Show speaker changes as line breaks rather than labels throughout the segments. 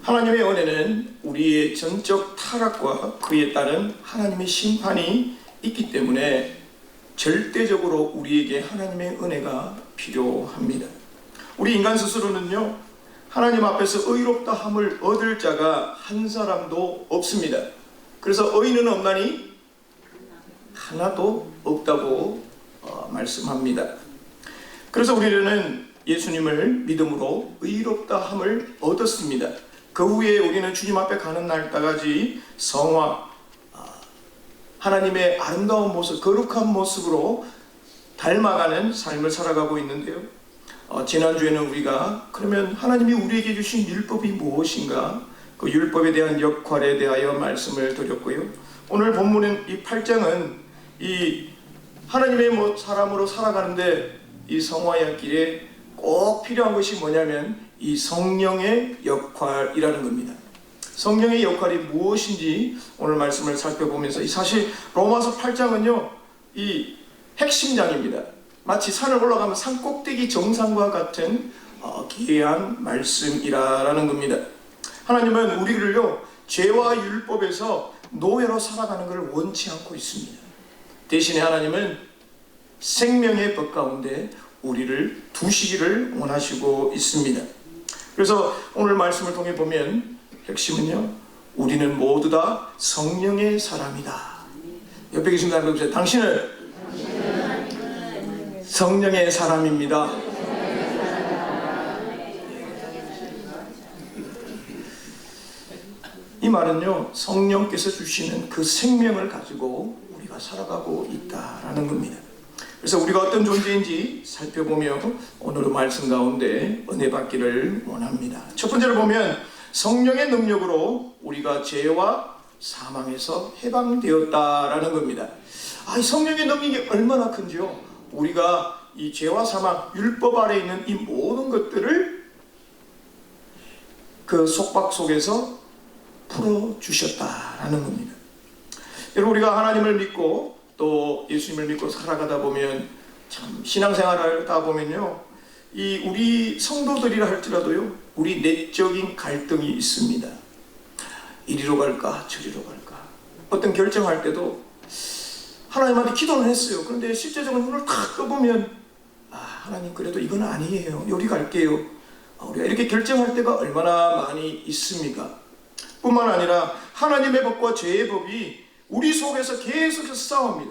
하나님의 은혜는 우리의 전적 타락과 그에 따른 하나님의 심판이 있기 때문에 절대적으로 우리에게 하나님의 은혜가 필요합니다. 우리 인간 스스로는요, 하나님 앞에서 의롭다 함을 얻을 자가 한 사람도 없습니다. 그래서 의인은 없나니 하나도 없다고 말씀합니다. 그래서 우리는 예수님을 믿음으로 의롭다 함을 얻었습니다. 그 후에 우리는 주님 앞에 가는 날까지 성화, 하나님의 아름다운 모습, 거룩한 모습으로 닮아가는 삶을 살아가고 있는데요. 지난주에는 우리가 그러면 하나님이 우리에게 주신 율법이 무엇인가, 그 율법에 대한 역할에 대하여 말씀을 드렸고요. 오늘 본문은 이 8장은 이 하나님의 사람으로 살아가는데 이 성화의 길에 꼭 필요한 것이 뭐냐면 이 성령의 역할이라는 겁니다. 성령의 역할이 무엇인지 오늘 말씀을 살펴보면서, 사실 로마서 8장은요 이 핵심장입니다. 마치 산을 올라가면 산 꼭대기 정상과 같은 귀한 말씀이라는 겁니다. 하나님은 우리를요 죄와 율법에서 노예로 살아가는 것을 원치 않고 있습니다. 대신에 하나님은 생명의 법 가운데 우리를 두시기를 원하시고 있습니다. 그래서 오늘 말씀을 통해 보면 핵심은요, 우리는 모두 다 성령의 사람이다. 옆에 계신 사람 보세요. 당신은 성령의 사람입니다. 이 말은요, 성령께서 주시는 그 생명을 가지고 우리가 살아가고 있다라는 겁니다. 그래서 우리가 어떤 존재인지 살펴보며 오늘의 말씀 가운데 은혜 받기를 원합니다. 첫 번째로 보면 성령의 능력으로 우리가 죄와 사망에서 해방되었다라는 겁니다. 이 성령의 능력이 얼마나 큰지요. 우리가 이 죄와 사망, 율법 아래 있는 이 모든 것들을 그 속박 속에서 풀어주셨다라는 겁니다. 여러분, 우리가 하나님을 믿고 또 예수님을 믿고 살아가다 보면 참 신앙생활을 하다 보면요, 이 우리 성도들이라 할지라도요, 우리 내적인 갈등이 있습니다. 이리로 갈까 저리로 갈까. 어떤 결정할 때도 하나님한테 기도는 했어요. 그런데 실제적으로 눈을 탁 떠보면 하나님 그래도 이건 아니에요. 여기 갈게요. 우리가 이렇게 결정할 때가 얼마나 많이 있습니까? 뿐만 아니라 하나님의 법과 죄의 법이 우리 속에서 계속해서 싸웁니다.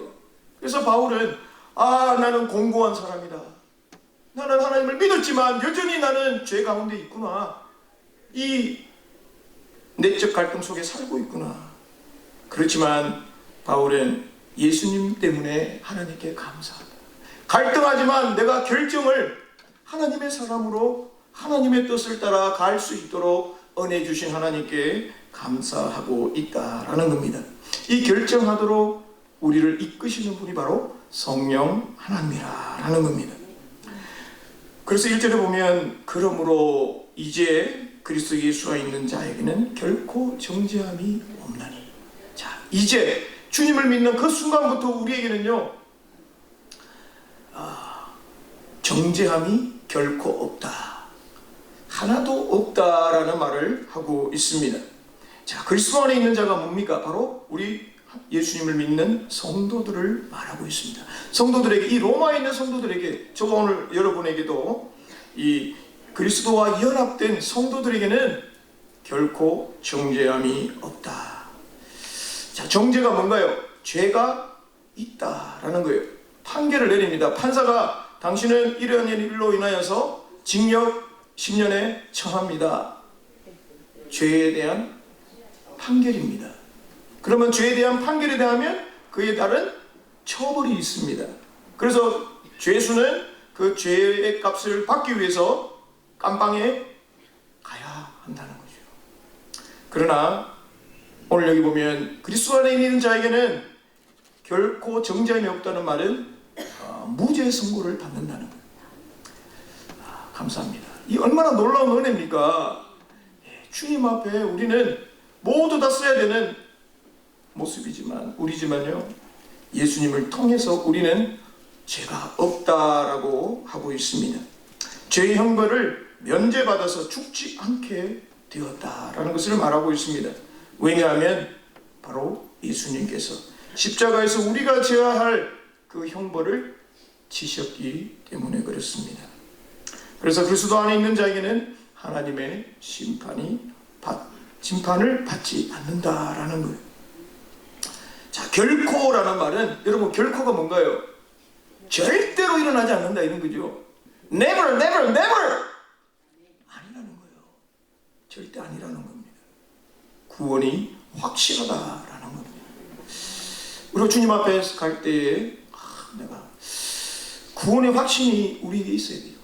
그래서 바울은 나는 공고한 사람이다. 나는 하나님을 믿었지만 여전히 나는 죄 가운데 있구나. 이 내적 갈등 속에 살고 있구나. 그렇지만 바울은 예수님 때문에 하나님께 감사하다. 갈등하지만 내가 결정을 하나님의 사람으로 하나님의 뜻을 따라 갈 수 있도록 은혜 주신 하나님께 감사하고 있다라는 겁니다. 이 결정하도록 우리를 이끄시는 분이 바로 성령 하나님이라는 겁니다. 그래서 1절에 보면 그러므로 이제 그리스도 예수가 있는 자에게는 결코 정죄함이 없나니. 자, 이제 주님을 믿는 그 순간부터 우리에게는요 정죄함이 결코 없다, 하나도 없다라는 말을 하고 있습니다. 자, 그리스도 안에 있는 자가 뭡니까? 바로 우리 예수님을 믿는 성도들을 말하고 있습니다. 성도들에게, 이 로마에 있는 성도들에게, 저가 오늘 여러분에게도 이 그리스도와 연합된 성도들에게는 결코 정죄함이 없다. 자, 정죄가 뭔가요? 죄가 있다라는 거예요. 판결을 내립니다. 판사가 당신은 이러한 일로 인하여서 징역 10년에 처합니다. 죄에 대한 판결입니다. 그러면 죄에 대한 판결에 대하면 그에 따른 처벌이 있습니다. 그래서 죄수는 그 죄의 값을 받기 위해서 감방에 가야 한다는 거죠. 그러나 오늘 여기 보면 그리스도 안에 있는 자에게는 결코 정죄함이 없다는 말은 무죄 선고를 받는다는 거예요. 감사합니다. 이 얼마나 놀라운 은혜입니까? 주님 앞에 우리는 모두 다 써야 되는 모습이지만 우리지만요, 예수님을 통해서 우리는 죄가 없다라고 하고 있습니다. 죄의 형벌을 면제받아서 죽지 않게 되었다라는 것을 말하고 있습니다. 왜냐하면 바로 예수님께서 십자가에서 우리가 져야 할 그 형벌을 지셨기 때문에 그렇습니다. 그래서 그리스도 안에 있는 자에게는 하나님의 심판을 받지 않는다라는 거예요. 자, 결코라는 말은 여러분 결코가 뭔가요? 절대로 일어나지 않는다 이런 거죠. Never, never, never 아니라는 거예요. 절대 아니라는 겁니다. 구원이 확실하다라는 겁니다. 우리가 주님 앞에 갈 때에 내가 구원의 확신이 우리에게 있어야 돼요.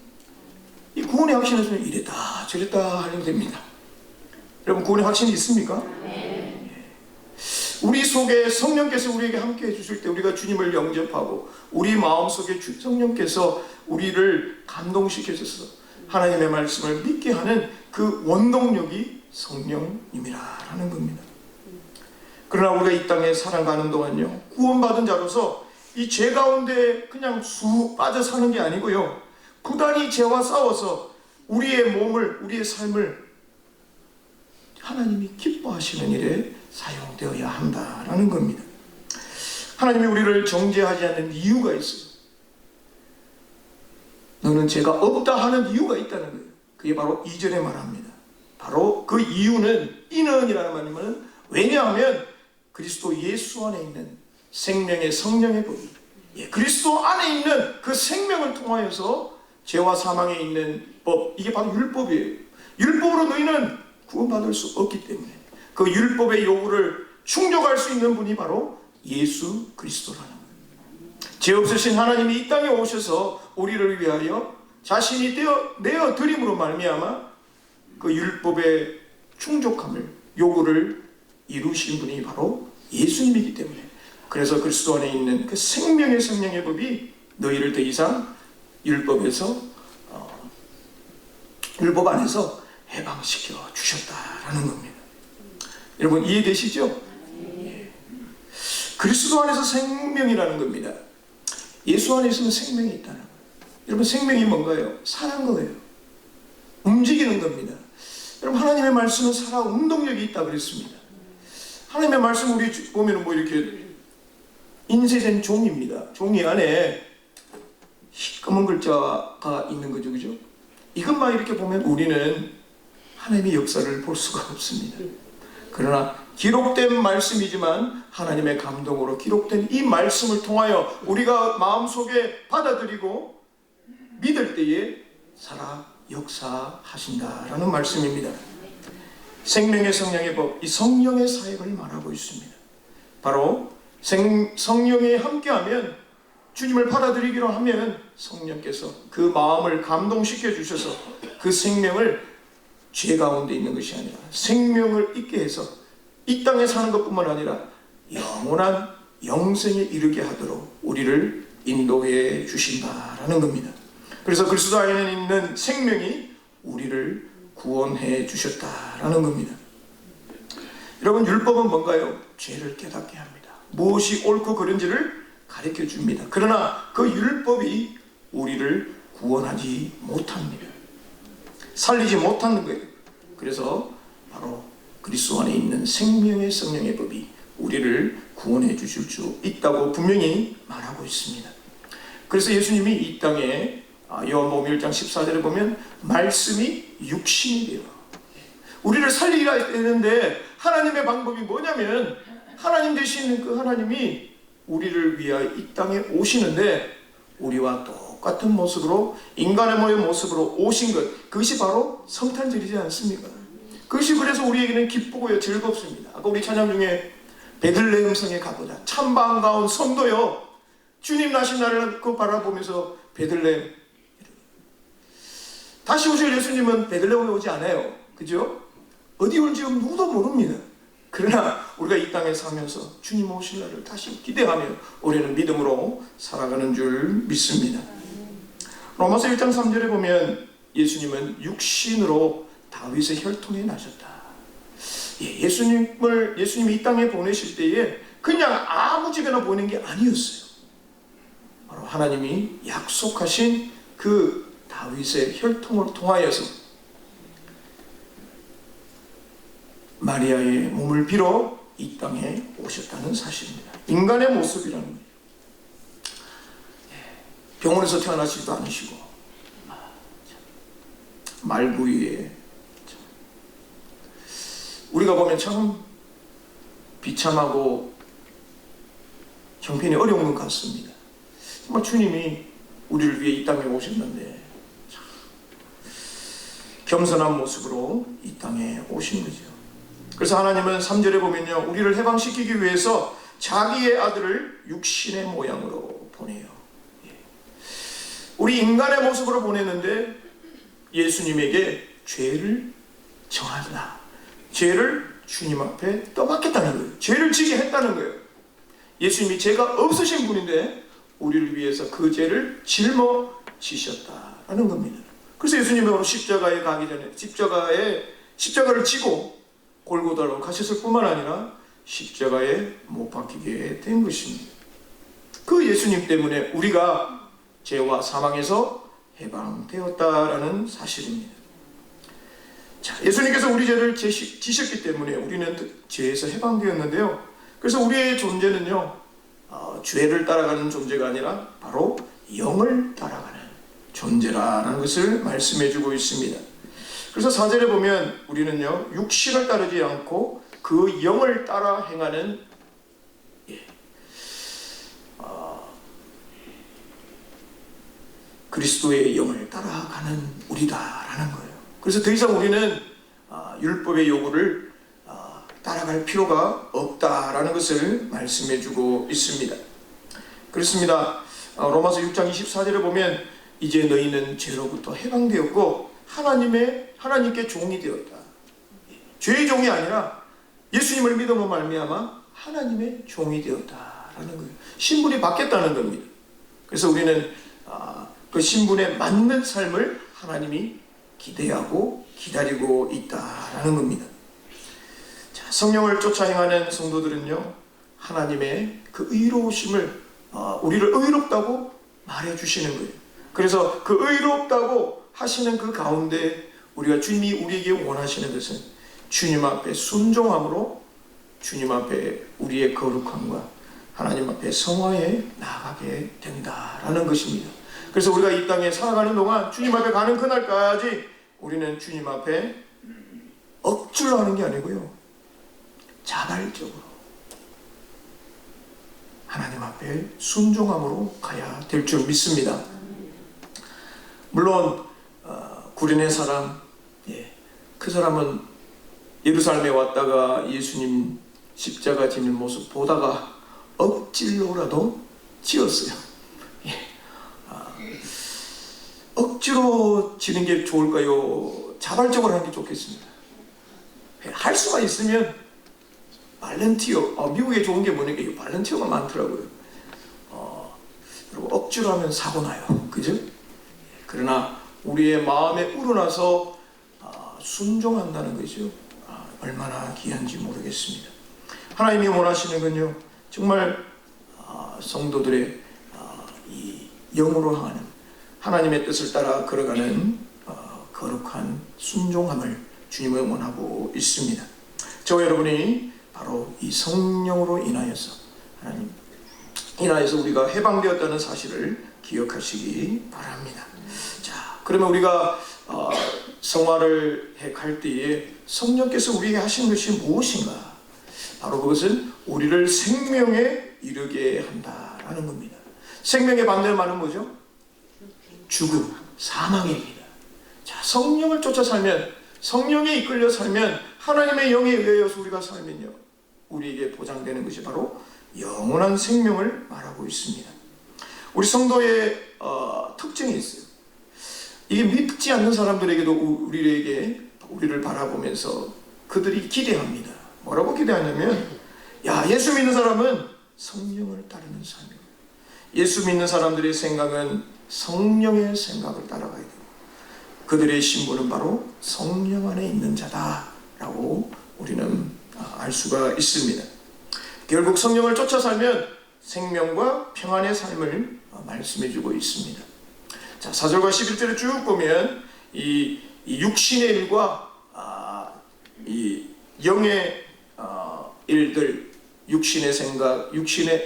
이 구원의 확신을 주면 이랬다 저랬다 하면 됩니다. 여러분 구원의 확신이 있습니까? 네. 우리 속에 성령께서 우리에게 함께 해주실 때 우리가 주님을 영접하고 우리 마음속에 성령께서 우리를 감동시켜줘서 하나님의 말씀을 믿게 하는 그 원동력이 성령님이라는 겁니다. 그러나 우리가 이 땅에 살아가는 동안요, 구원받은 자로서 이 죄 가운데 그냥 쑥 빠져 사는 게 아니고요, 부단히 죄와 싸워서 우리의 몸을, 우리의 삶을 하나님이 기뻐하시는 일에 사용되어야 한다라는 겁니다. 하나님이 우리를 정죄하지 않는 이유가 있어요. 너는 죄가 없다 하는 이유가 있다는 거예요. 그게 바로 2절에 말합니다. 바로 그 이유는 이는이라는 말이면, 왜냐하면 그리스도 예수 안에 있는 생명의 성령의 법이, 그리스도 안에 있는 그 생명을 통하여서 죄와 사망에 있는 법, 이게 바로 율법이에요. 율법으로 너희는 구원받을 수 없기 때문에 그 율법의 요구를 충족할 수 있는 분이 바로 예수 그리스도라는 거예요. 죄 없으신 하나님이 이 땅에 오셔서 우리를 위하여 자신이 내어 드림으로 말미암아 그 율법의 충족함을, 요구를 이루신 분이 바로 예수님이기 때문에, 그래서 그리스도 안에 있는 그 생명의 성령의 법이 너희를 더 이상 율법에서 율법 안에서 해방시켜 주셨다라는 겁니다. 여러분 이해되시죠? 예. 그리스도 안에서 생명이라는 겁니다. 예수 안에 있으면 생명이 있다는 거예요. 여러분 생명이 뭔가요? 사는 거예요. 움직이는 겁니다. 여러분 하나님의 말씀은 살아 운동력이 있다 그랬습니다. 하나님의 말씀 우리 보면 뭐 이렇게 인쇄된 종입니다. 종이 안에 검은 글자가 있는 거죠, 그죠? 이것만 이렇게 보면 우리는 하나님의 역사를 볼 수가 없습니다. 그러나 기록된 말씀이지만 하나님의 감동으로 기록된 이 말씀을 통하여 우리가 마음속에 받아들이고 믿을 때에 살아 역사하신다라는 말씀입니다. 생명의 성령의 법, 이 성령의 사역을 말하고 있습니다. 바로 성령에 함께하면, 주님을 받아들이기로 하면 성령께서 그 마음을 감동시켜 주셔서 그 생명을 죄 가운데 있는 것이 아니라 생명을 있게 해서 이 땅에 사는 것뿐만 아니라 영원한 영생에 이르게 하도록 우리를 인도해 주신다라는 겁니다. 그래서 그리스도 안에 있는 생명이 우리를 구원해 주셨다라는 겁니다. 여러분 율법은 뭔가요? 죄를 깨닫게 합니다. 무엇이 옳고 그른지를 가르쳐 줍니다. 그러나 그 율법이 우리를 구원하지 못합니다. 살리지 못하는 거예요. 그래서 바로 그리스도 안에 있는 생명의 성령의 법이 우리를 구원해 주실 수 있다고 분명히 말하고 있습니다. 그래서 예수님이 이 땅에 요한복음 1장 14절에 보면 말씀이 육신이 되어 우리를 살리라 했는데, 하나님의 방법이 뭐냐면 하나님 되시는 그 하나님이 우리를 위하여 이 땅에 오시는데 우리와 똑같은 모습으로, 인간의 모습으로 오신 것, 그것이 바로 성탄절이지 않습니까? 그것이 그래서 우리에게는 기쁘고요 즐겁습니다. 아까 우리 찬양 중에 베들레헴 성에 가보자, 참 반가운 성도여, 주님 나신 날을 바라보면서 베들레헴, 다시 오실 예수님은 베들레헴에 오지 않아요. 그죠? 어디 올지 누구도 모릅니다. 그러나 우리가 이 땅에 살면서 주님 오실 날을 다시 기대하며 우리는 믿음으로 살아가는 줄 믿습니다. 로마서 1장 3절에 보면 예수님은 육신으로 다윗의 혈통에 나셨다. 예수님이 이 땅에 보내실 때에 그냥 아무 집에나 보내는 게 아니었어요. 바로 하나님이 약속하신 그 다윗의 혈통을 통하여서 마리아의 몸을 빌어 이 땅에 오셨다는 사실입니다. 인간의 모습이라는 거예요. 병원에서 태어나시지도 않으시고 말구이에 우리가 보면 참 비참하고 형편이 어려운 것 같습니다. 정말 주님이 우리를 위해 이 땅에 오셨는데 겸손한 모습으로 이 땅에 오신 거죠. 그래서 하나님은 3절에 보면요, 우리를 해방시키기 위해서 자기의 아들을 육신의 모양으로 보내요. 우리 인간의 모습으로 보냈는데 예수님에게 죄를 정하라, 죄를 주님 앞에 떠맡겠다는 거예요. 죄를 지게 했다는 거예요. 예수님이 죄가 없으신 분인데 우리를 위해서 그 죄를 짊어지셨다라는 겁니다. 그래서 예수님이 바로 십자가에 가기 전에 십자가를 지고 골고다로 가셨을 뿐만 아니라 십자가에 못 박히게 된 것입니다. 그 예수님 때문에 우리가 죄와 사망에서 해방되었다라는 사실입니다. 자, 예수님께서 우리 죄를 지셨기 때문에 우리는 죄에서 해방되었는데요. 그래서 우리의 존재는요, 죄를 따라가는 존재가 아니라 바로 영을 따라가는 존재라는 것을 말씀해주고 있습니다. 그래서 4절에 보면 우리는요, 육신을 따르지 않고 그 영을 따라 행하는 그리스도의 영을 따라가는 우리다라는 거예요. 그래서 더 이상 우리는 율법의 요구를 따라갈 필요가 없다라는 것을 말씀해주고 있습니다. 그렇습니다. 로마서 6장 24절에 보면 이제 너희는 죄로부터 해방되었고 하나님께 종이 되었다. 죄의 종이 아니라 예수님을 믿음으로 말미암아 하나님의 종이 되었다라는 거예요. 신분이 바뀌었다는 겁니다. 그래서 우리는 그 신분에 맞는 삶을 하나님이 기대하고 기다리고 있다라는 겁니다. 자, 성령을 쫓아 행하는 성도들은요, 하나님의 그 의로우심을 우리를 의롭다고 말해주시는 거예요. 그래서 그 의롭다고 하시는 그 가운데 주님이 우리에게 원하시는 것은 주님 앞에 순종함으로 주님 앞에 우리의 거룩함과 하나님 앞에 성화에 나아가게 된다라는 것입니다. 그래서 우리가 이 땅에 살아가는 동안 주님 앞에 가는 그날까지 우리는 주님 앞에 억지로 하는 게 아니고요, 자발적으로 하나님 앞에 순종함으로 가야 될 줄 믿습니다. 물론 구레네 사람, 그 사람은 예루살렘에 왔다가 예수님 십자가 지는 모습 보다가 억지로라도 지었어요. 억지로 지는 게 좋을까요? 자발적으로 하는 게 좋겠습니다. 할 수가 있으면 발렌티어, 미국에 좋은 게 뭐냐면 발렌티어가 많더라고요. 그리고 억지로 하면 사고 나요. 그죠? 그러나 우리의 마음에 우러나서 순종한다는 거죠. 얼마나 귀한지 모르겠습니다. 하나님이 원하시는 건요, 정말 성도들의 이 영으로 하는 하나님의 뜻을 따라 걸어가는 거룩한 순종함을 주님은 원하고 있습니다. 저와 여러분이 바로 이 성령으로 인하여서 우리가 해방되었다는 사실을 기억하시기 바랍니다. 자, 그러면 우리가 성화를 할 때에 성령께서 우리에게 하신 것이 무엇인가? 바로 그것은 우리를 생명에 이르게 한다라는 겁니다. 생명의 반대의 말은 뭐죠? 죽음, 사망입니다. 자, 성령을 쫓아 살면, 성령에 이끌려 살면, 하나님의 영에 의하여서 우리가 살면요, 우리에게 보장되는 것이 바로 영원한 생명을 말하고 있습니다. 우리 성도의 특징이 있어요. 이게 믿지 않는 사람들에게도 우리를 바라보면서 그들이 기대합니다. 뭐라고 기대하냐면, 예수 믿는 사람은 성령을 따르는 삶이에요. 예수 믿는 사람들의 생각은 성령의 생각을 따라가야 돼요. 그들의 신분은 바로 성령 안에 있는 자다라고 우리는 알 수가 있습니다. 결국 성령을 쫓아 살면 생명과 평안의 삶을 말씀해주고 있습니다. 자, 4절과 11절을 쭉 보면 이 육신의 일과 이 영의 일들, 육신의 생각,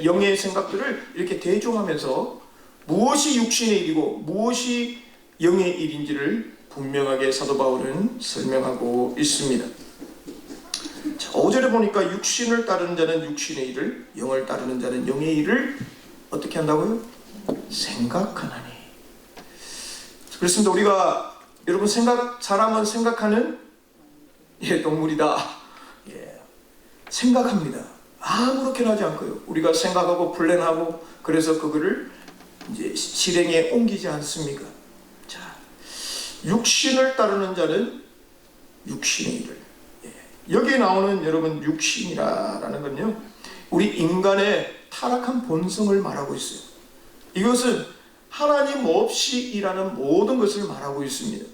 영의 생각들을 이렇게 대조하면서 무엇이 육신의 일이고 무엇이 영의 일인지를 분명하게 사도 바울은 설명하고 있습니다. 자, 5절에 보니까 육신을 따르는 자는 육신의 일을, 영을 따르는 자는 영의 일을 어떻게 한다고요? 생각하나니. 그렇습니다. 우리가 여러분 사람은 생각하는 동물이다. 생각합니다. 아무렇게나 하지 않고요. 우리가 생각하고 플랜하고 그래서 그거를 이제 실행에 옮기지 않습니까? 자, 육신을 따르는 자는 육신의 일을. 여기에 나오는 여러분 육신이라는 건요, 우리 인간의 타락한 본성을 말하고 있어요. 이것은 하나님 없이 일하는 모든 것을 말하고 있습니다.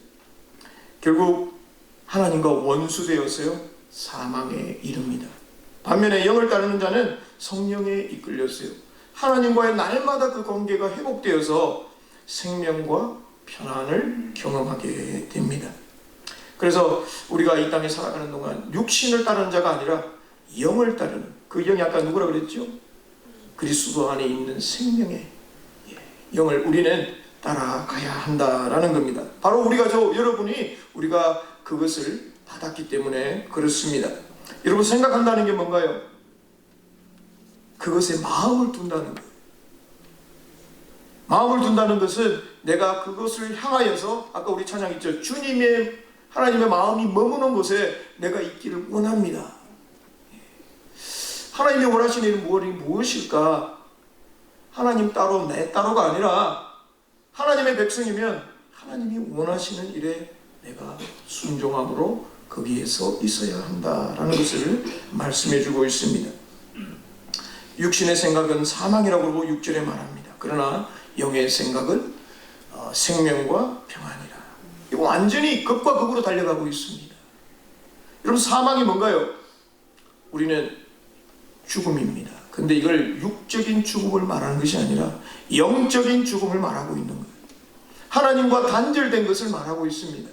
결국 하나님과 원수되어서요 사망에 이릅니다. 반면에 영을 따르는 자는 성령에 이끌렸어요. 하나님과의 날마다 그 관계가 회복되어서 생명과 평안을 경험하게 됩니다. 그래서 우리가 이 땅에 살아가는 동안 육신을 따르는 자가 아니라 영을 따르는, 그 영이 아까 누구라 그랬죠? 그리스도 안에 있는 생명의 영을 우리는 따라가야 한다라는 겁니다. 바로 여러분이 우리가 그것을 받았기 때문에 그렇습니다. 여러분, 생각한다는 게 뭔가요? 그것에 마음을 둔다는 거예요. 마음을 둔다는 것은 내가 그것을 향하여서, 아까 우리 찬양 있죠? 하나님의 마음이 머무는 곳에 내가 있기를 원합니다. 하나님이 원하시는 일은 무엇일까? 하나님 따로 내 따로가 아니라 하나님의 백성이면 하나님이 원하시는 일에 내가 순종함으로 거기에서 있어야 한다라는 것을 말씀해 주고 있습니다. 육신의 생각은 사망이라고 그러고 6절에 말합니다. 그러나 영의 생각은 생명과 평안이라. 이거 완전히 극과 극으로 달려가고 있습니다. 여러분, 사망이 뭔가요? 우리는 죽음입니다. 근데 이걸 육적인 죽음을 말하는 것이 아니라 영적인 죽음을 말하고 있는 거예요. 하나님과 단절된 것을 말하고 있습니다.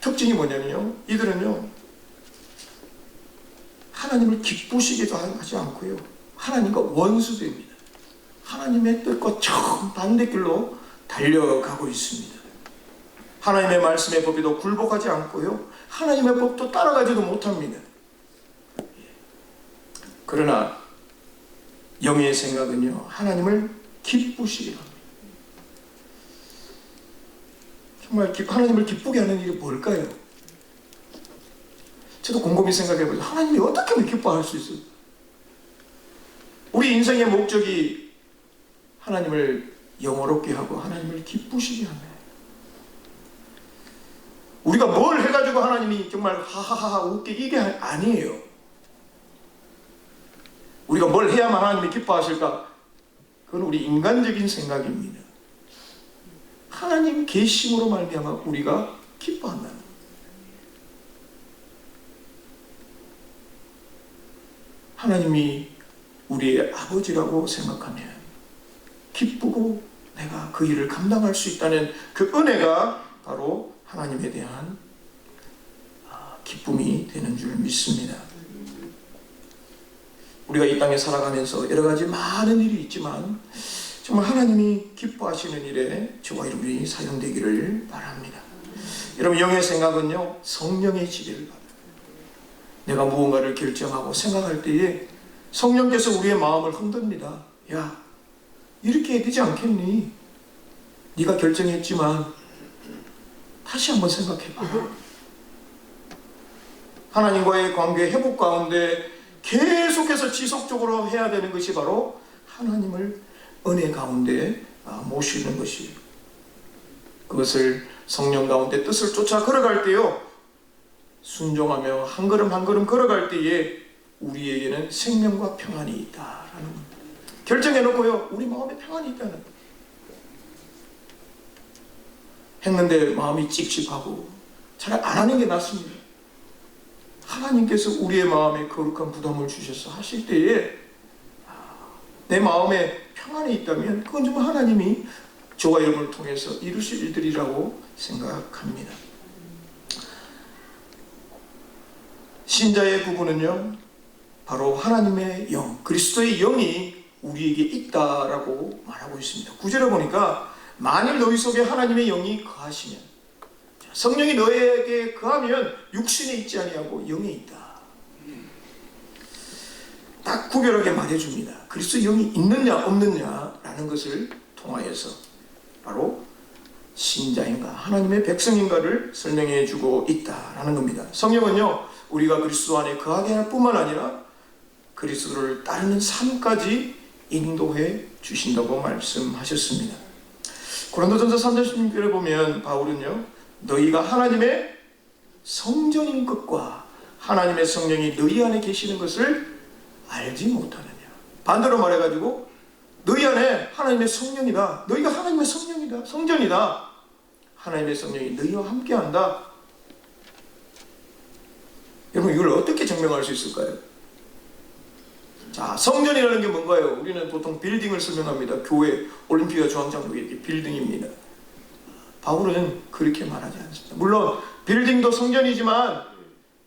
특징이 뭐냐면요, 이들은요 하나님을 기쁘시게도 하지 않고요 하나님과 원수됩니다. 하나님의 뜻과 정반대길로 달려가고 있습니다. 하나님의 말씀의 법에도 굴복하지 않고요 하나님의 법도 따라가지도 못합니다. 그러나 영의 생각은요 하나님을 기쁘시게 합니다. 정말 하나님을 기쁘게 하는 일이 뭘까요? 저도 곰곰이 생각해보죠. 하나님이 어떻게 하면 기뻐할 수 있어요? 우리 인생의 목적이 하나님을 영화롭게 하고 하나님을 기쁘시게 하는, 우리가 뭘 해가지고 하나님이 정말 하하하하 웃게, 이게 아니에요. 우리가 뭘 해야만 하나님이 기뻐하실까? 그건 우리 인간적인 생각입니다. 하나님 계심으로 말미암아 우리가 기뻐한다는 거예요. 하나님이 우리의 아버지라고 생각하면 기쁘고 내가 그 일을 감당할 수 있다는 그 은혜가 바로 하나님에 대한 기쁨이 되는 줄 믿습니다. 우리가 이 땅에 살아가면서 여러 가지 많은 일이 있지만 정말 하나님이 기뻐하시는 일에 저와 여러분이 사용되기를 바랍니다. 여러분, 영의 생각은요 성령의 지배를 받아요. 내가 무언가를 결정하고 생각할 때에 성령께서 우리의 마음을 흔듭니다. 야, 이렇게 해야 되지 않겠니? 네가 결정했지만 다시 한번 생각해봐. 하나님과의 관계 회복 가운데 계속해서 지속적으로 해야 되는 것이 바로 하나님을 은혜 가운데 모시는 것이에요. 그것을 성령 가운데 뜻을 쫓아 걸어갈 때요 순종하며 한 걸음 한 걸음 걸어갈 때에 우리에게는 생명과 평안이 있다라는 겁니다. 결정해놓고요 우리 마음에 평안이 있다는 거예요. 했는데 마음이 찝찝하고 차라리 안 하는 게 낫습니다. 하나님께서 우리의 마음에 거룩한 부담을 주셔서 하실 때에 내 마음에 평안이 있다면 그건 정말 하나님이 저와 여러분을 통해서 이루실 일들이라고 생각합니다. 신자의 부분은요, 바로 하나님의 영, 그리스도의 영이 우리에게 있다라고 말하고 있습니다. 9절에 보니까 만일 너희 속에 하나님의 영이 거하시면, 성령이 너에게 거하면 육신에 있지 아니하고 영에 있다. 딱 구별하게 말해줍니다. 그리스도 영이 있느냐 없느냐라는 것을 통하여서 바로 신자인가 하나님의 백성인가를 설명해 주고 있다라는 겁니다. 성령은요, 우리가 그리스도 안에 거하게 할 뿐만 아니라 그리스도를 따르는 삶까지 인도해 주신다고 말씀하셨습니다. 고린도전서 3장 16절에 보면 바울은요, 너희가 하나님의 성전인 것과 하나님의 성령이 너희 안에 계시는 것을 알지 못하느냐. 반대로 말해가지고 너희 안에 하나님의 성령이다. 너희가 하나님의 성령이다. 성전이다. 하나님의 성령이 너희와 함께한다. 여러분, 이걸 어떻게 증명할 수 있을까요? 자, 성전이라는 게 뭔가요? 우리는 보통 빌딩을 설명합니다. 교회, 올림피아 주황장도 이렇게 빌딩입니다. 바울은 그렇게 말하지 않습니다. 물론 빌딩도 성전이지만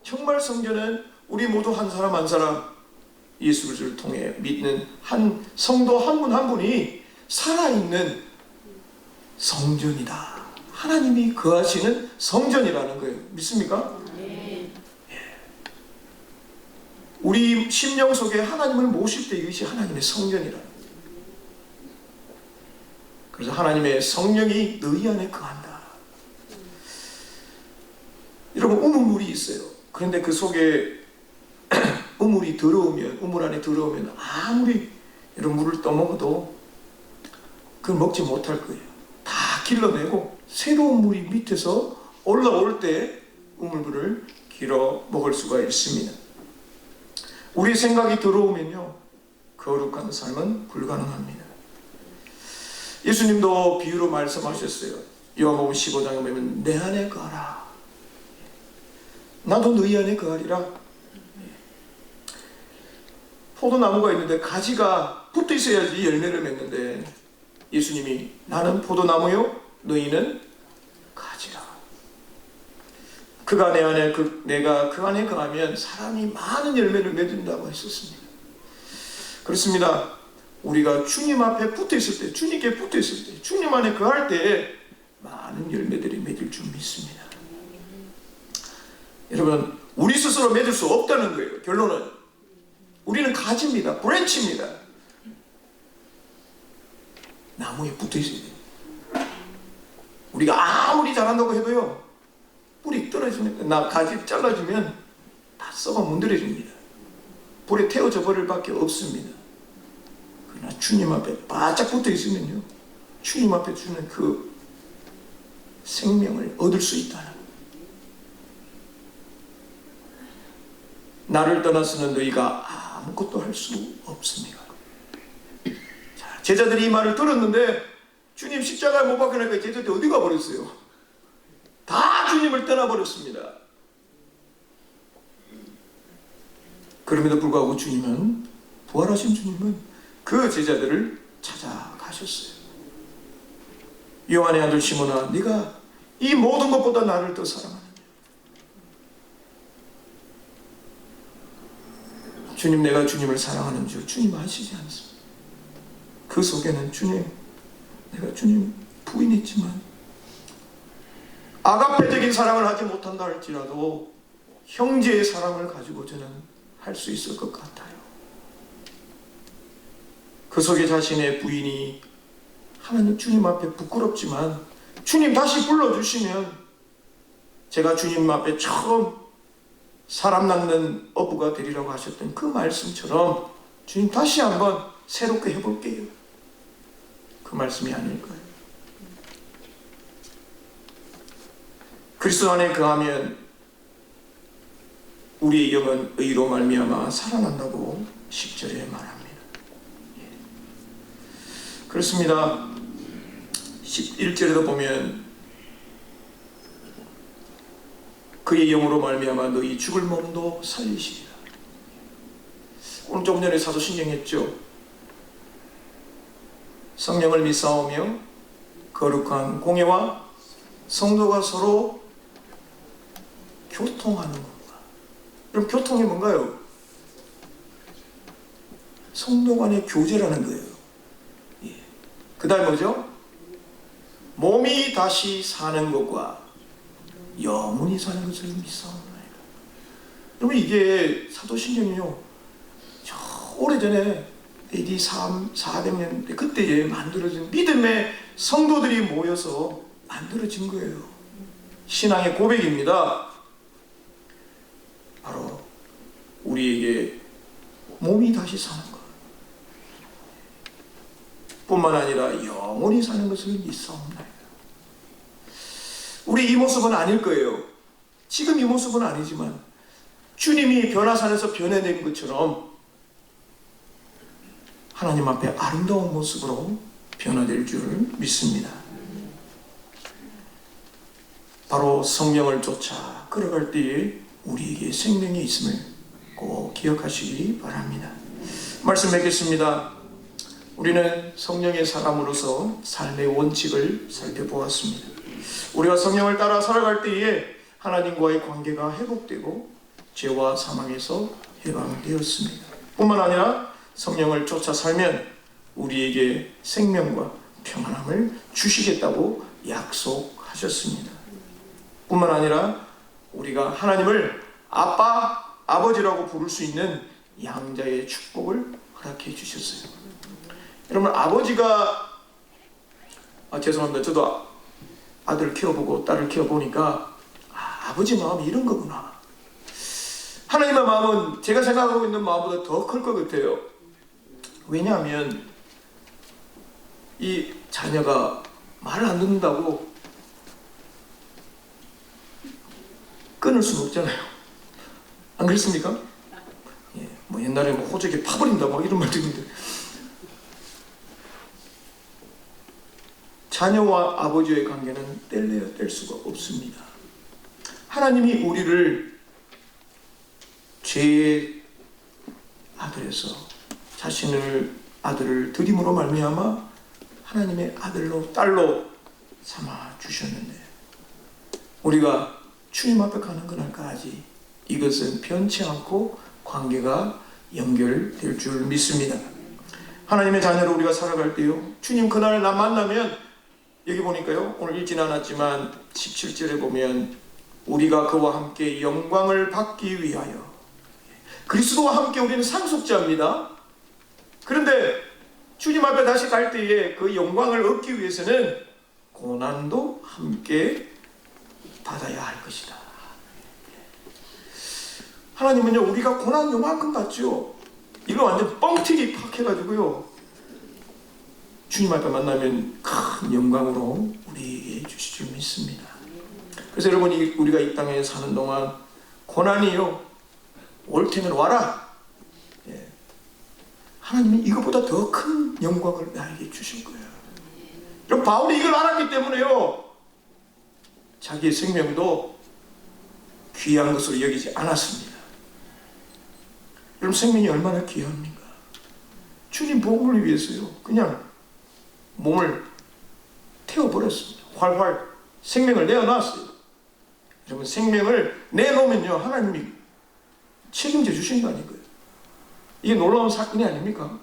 정말 성전은 우리 모두 한 사람 한 사람 예수 그리스도를 통해 믿는 한 성도 한 분 한 분이 살아있는 성전이다. 하나님이 거하시는 성전이라는 거예요. 믿습니까? 네. 우리 심령 속에 하나님을 모실 때 이것이 하나님의 성전이라는 거예요. 그래서 하나님의 성령이 너희 안에 거한다. 여러분, 우물물이 있어요. 그런데 그 속에 우물이 더러우면, 우물 안에 더러우면 아무리 이런 물을 떠먹어도 그걸 먹지 못할 거예요. 다 길러내고 새로운 물이 밑에서 올라올 때 우물물을 길어 먹을 수가 있습니다. 우리 생각이 더러우면요, 거룩한 삶은 불가능합니다. 예수님도 비유로 말씀하셨어요. 요한복음 15장에 보면 내 안에 거하라. 나도 너희 안에 거하리라. 포도나무가 있는데 가지가 붙어 있어야지 열매를 맺는데 예수님이 나는 포도나무요 너희는 가지라. 그가 내 안에 내가 그 안에 거하면 사람이 많은 열매를 맺는다고 했었습니다. 그렇습니다. 우리가 주님 앞에 붙어 있을 때, 주님께 붙어 있을 때, 주님 안에 거할 때 많은 열매들이 맺을 줄 믿습니다. 여러분, 우리 스스로 맺을 수 없다는 거예요. 결론은 우리는 가지입니다. 브랜치입니다. 나무에 붙어 있어야 돼요. 우리가 아무리 잘한다고 해도요, 뿌리 떨어지면, 가지 잘라주면 다 썩어 문드러집니다. 불에 태워져 버릴 밖에 없습니다. 그러나 주님 앞에 바짝 붙어 있으면요, 주님 앞에 주는 그 생명을 얻을 수 있다는 거예요. 나를 떠나서는 너희가 아무것도 할 수 없습니다. 자, 제자들이 이 말을 들었는데 주님 십자가에 못 박혀나니까 제자들이 어디 가버렸어요? 다 주님을 떠나버렸습니다. 그럼에도 불구하고 주님은, 부활하신 주님은 그 제자들을 찾아가셨어요. 요한의 아들 시몬아, 네가 이 모든 것보다 나를 더 사랑하느냐? 주님, 내가 주님을 사랑하는 줄 주님 아시지 않습니까? 그 속에는 주님, 내가 주님 부인했지만 아가페적인 사랑을 하지 못한다 할지라도 형제의 사랑을 가지고 저는 할 수 있을 것 같아요. 그 속에 자신의 부인이 하나님 주님 앞에 부끄럽지만 주님 다시 불러주시면 제가 주님 앞에 처음 사람 낳는 어부가 되리라고 하셨던 그 말씀처럼 주님 다시 한번 새롭게 해볼게요. 그 말씀이 아닐까요? 그리스도 안에 거하면 우리의 영은 의로 말미암아 살아난다고 10절에 말합니다. 그렇습니다. 11절에도 보면 그의 영으로 말미암아 너희 죽을 몸도 살리시리라. 오늘 조금 전에 사도신경했죠. 성령을 믿사오며 거룩한 공예와 성도가 서로 교통하는 것과, 그럼 교통이 뭔가요? 성도 간의 교제라는 거예요. 예. 그 다음에 뭐죠? 몸이 다시 사는 것과 영원히 사는 것을 믿사옵나이다. 여러분, 이게 사도신경이요, 저 오래전에 AD 400년 그때에 만들어진 믿음의 성도들이 모여서 만들어진 거예요. 신앙의 고백입니다. 바로 우리에게 몸이 다시 사는 것 뿐만 아니라 영원히 사는 것을 믿사옵나이다. 우리 이 모습은 아닐 거예요. 지금 이 모습은 아니지만 주님이 변화산에서 변해낸 것처럼 하나님 앞에 아름다운 모습으로 변화될 줄을 믿습니다. 바로 성령을 쫓아 걸어갈 때에 우리에게 생명이 있음을 꼭 기억하시기 바랍니다. 말씀 맺겠습니다. 우리는 성령의 사람으로서 삶의 원칙을 살펴보았습니다. 우리가 성령을 따라 살아갈 때에 하나님과의 관계가 회복되고 죄와 사망에서 해방되었습니다. 뿐만 아니라 성령을 쫓아 살면 우리에게 생명과 평안함을 주시겠다고 약속하셨습니다. 뿐만 아니라 우리가 하나님을 아빠, 아버지라고 부를 수 있는 양자의 축복을 허락해 주셨어요. 여러분, 아버지가 죄송합니다. 저도 아들을 키워보고 딸을 키워보니까 아버지 마음이 이런 거구나. 하나님의 마음은 제가 생각하고 있는 마음보다 더 클 것 같아요. 왜냐하면 이 자녀가 말을 안 듣는다고 끊을 수는 없잖아요. 안 그렇습니까? 예, 뭐 옛날에 뭐 호적에 파버린다 뭐 이런 말도 있는데, 자녀와 아버지의 관계는 뗄래야 뗄 수가 없습니다. 하나님이 우리를 죄의 아들에서 자신을 아들을 드림으로 말미암아 하나님의 아들로 딸로 삼아 주셨는데, 우리가 주님 앞에 가는 그날까지 이것은 변치 않고 관계가 연결될 줄 믿습니다. 하나님의 자녀로 우리가 살아갈 때요, 주님 그날 나 만나면, 여기 보니까요, 오늘 읽지는 않았지만 17절에 보면 우리가 그와 함께 영광을 받기 위하여, 그리스도와 함께 우리는 상속자입니다. 그런데 주님 앞에 다시 갈 때에 그 영광을 얻기 위해서는 고난도 함께 받아야 할 것이다. 하나님은요, 우리가 고난 요만큼 받죠. 이거 완전 뻥튀기 팍 해가지고요, 주님 앞에 만나면 큰 영광으로 우리에게 주실 줄 믿습니다. 그래서 여러분, 우리가 이 땅에 사는 동안 고난이요, 올 테면 와라. 예. 하나님은 이것보다 더 큰 영광을 나에게 주실 거예요. 여러분, 바울이 이걸 알았기 때문에요, 자기의 생명도 귀한 것으로 여기지 않았습니다. 여러분, 생명이 얼마나 귀합니까? 주님 복음을 위해서요, 그냥 몸을 태워버렸습니다. 활활 생명을 내어놨어요. 여러분, 생명을 내놓으면요, 하나님이 책임져 주신다니까요. 이게 놀라운 사건이 아닙니까?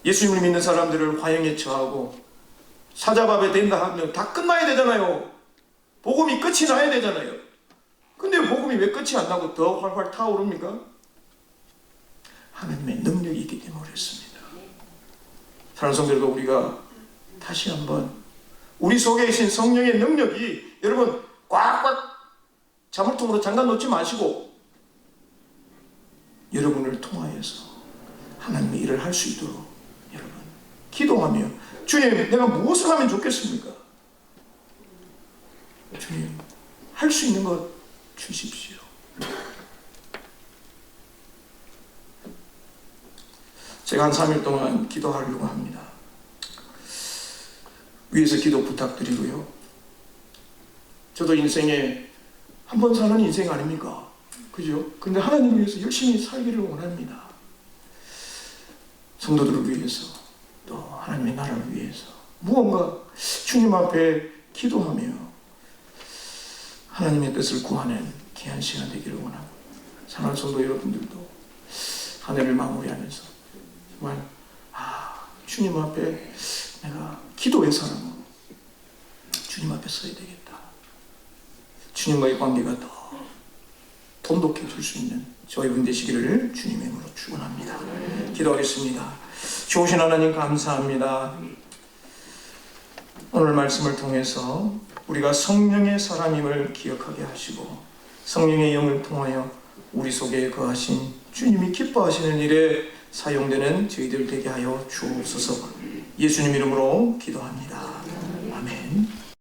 예수님을 믿는 사람들을 화형에 처하고 사자밥에 된다 하면 다 끝나야 되잖아요. 복음이 끝이 나야 되잖아요. 근데 복음이 왜 끝이 안 나고 더 활활 타오릅니까? 하나님의 능력이 있기 때문에 그렇습니다. 사랑하는 성도들도 우리가 다시 한번 우리 속에 계신 성령의 능력이, 여러분, 꽉꽉 자물통으로 잠가 놓지 마시고 여러분을 통하여서 하나님의 일을 할 수 있도록 여러분 기도하며, 주님, 내가 무엇을 하면 좋겠습니까? 주님, 할 수 있는 것 주십시오. 제가 한 3일 동안 기도하려고 합니다. 위에서 기도 부탁드리고요. 저도 인생에 한 번 사는 인생 아닙니까? 그죠? 근데 하나님 위해서 열심히 살기를 원합니다. 성도들을 위해서, 또 하나님의 나라를 위해서 무언가 주님 앞에 기도하며 하나님의 뜻을 구하는 귀한 시간 되기를 원하고, 사랑하는 성도 여러분들도 한 해를 마무리하면서 정말 주님 앞에 내가 기도의 사람으로 주님 앞에 서야 되겠다. 주님과의 관계가 더 돈독해질 수 있는 저희 분 되시기를 주님의 이름으로 축원합니다. 기도하겠습니다. 좋으신 하나님 감사합니다. 오늘 말씀을 통해서 우리가 성령의 사람임을 기억하게 하시고, 성령의 영을 통하여 우리 속에 거하신 주님이 기뻐하시는 일에 사용되는 저희들 되게 하여 주옵소서. 예수님 이름으로 기도합니다.